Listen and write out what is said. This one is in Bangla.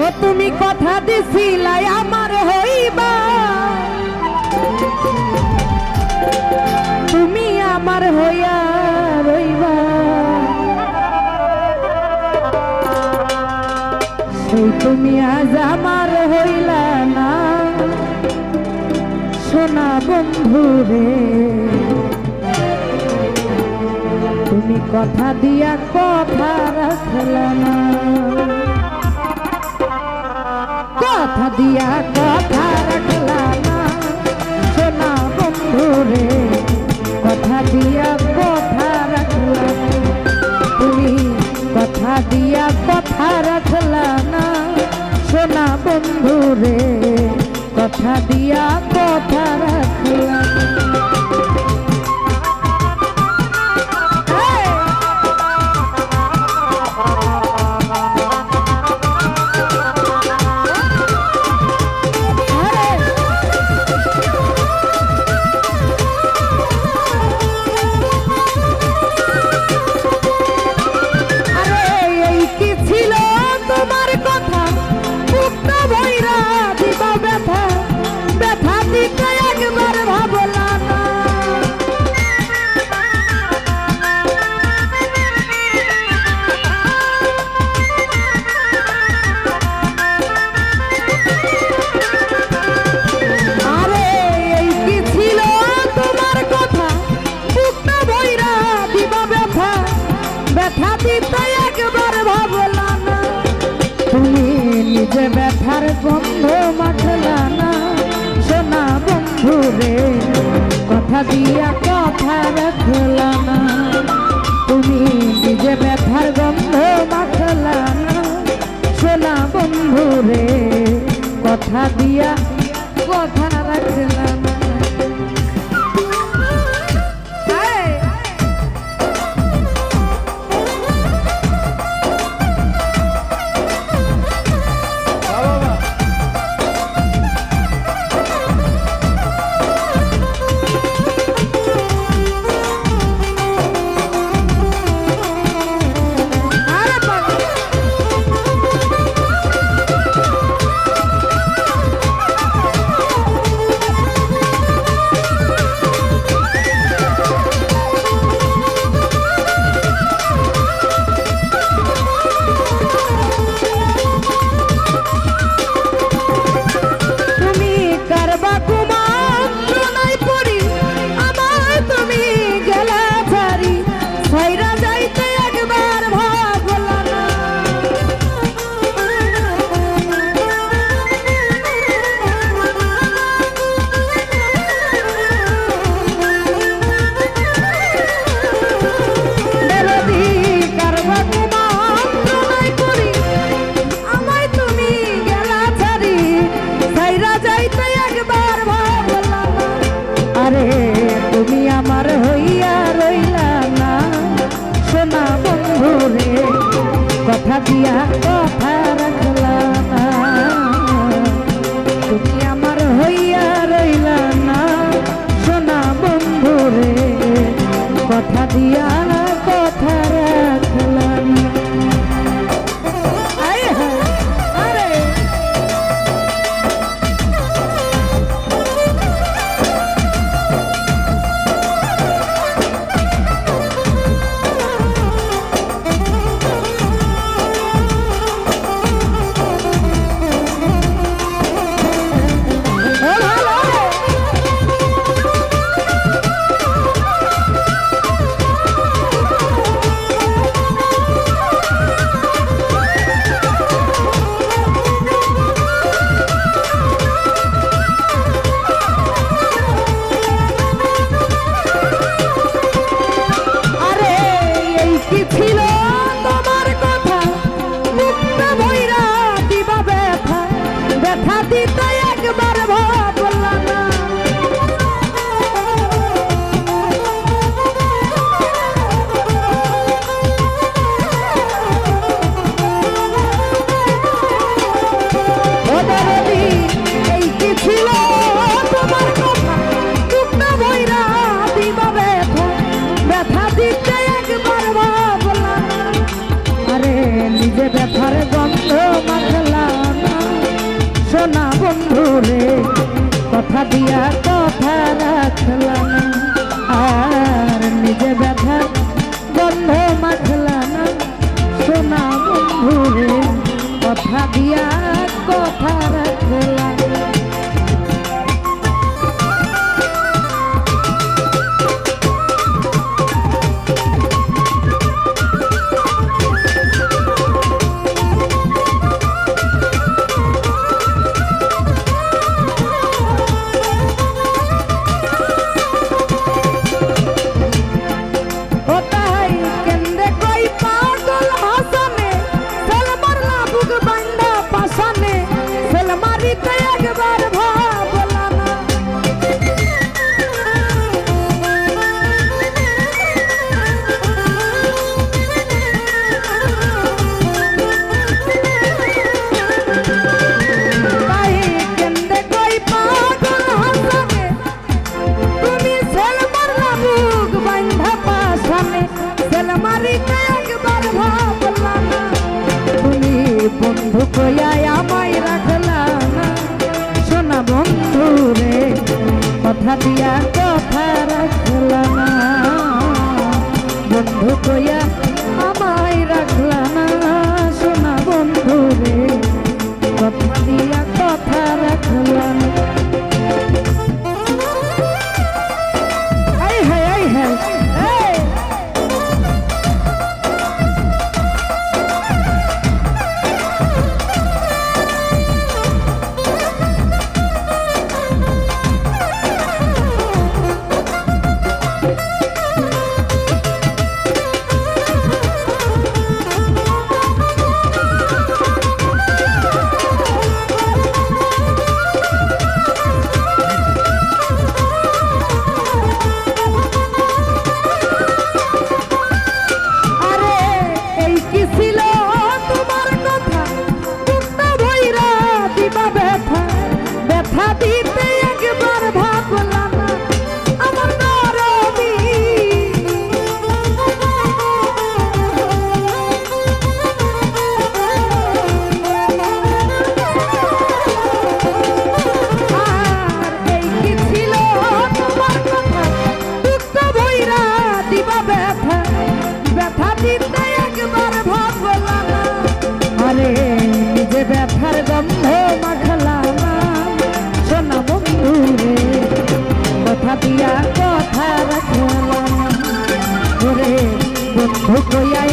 ও তুমি কথা দিছিলাই আমার হইবা, তুমি আমার হইয়া রইবা, সেই তুমি আজ আমার হইলা না সোনা বন্ধু রে। তুমি কথা দিয়া কথা রাখলা না, কথা দিয়া কথা রাখলা না সোনা বন্ধু রে। কথা দিয়া কথা রাখলা, তুমি কথা দিয়া কথা রাখলা না সোনা বন্ধু রে। কথা দিয়া কথা রাখলা যে ব্যথার গন্ধ মাখলা না সোনা বন্ধু রে। কথা দিয়া কথা রাখলা না, তুমি নিজে ব্যথার গন্ধ মাখলা না সোনা বন্ধু রে। কথা দিয়া কথা রাখলা না। তুমি আমার হইয়া রইলা না সোনা বন্ধু রে। কথা দিয়া কথা রাখলা না, তুমি আমার হইয়া রইলা না সোনা বন্ধু রে। কথা দিয়া কথা রাখলা না। কথা দিয়া কথা রাখলা না আর নিজে ব্যথা গন্ধ মাখলা না সোনা বন্ধু রে কথা দিয়া কথা রাখলা না। বন্ধু কইয়াই আমায় রাখলা না সোনা বন্ধু রে কথা দিয়া কথা রাখলা না বন্ধু কইয়া আমায় রাখলা না সোনা বন্ধু রে কথা দিয়া কথা রাখলা না। আই হায় আই হায় ব্যথার গন্ধ মাখলা না সোনা বন্ধু রে কথা দিয়া কথা রাখলা না ওরে বন্ধু কইয়া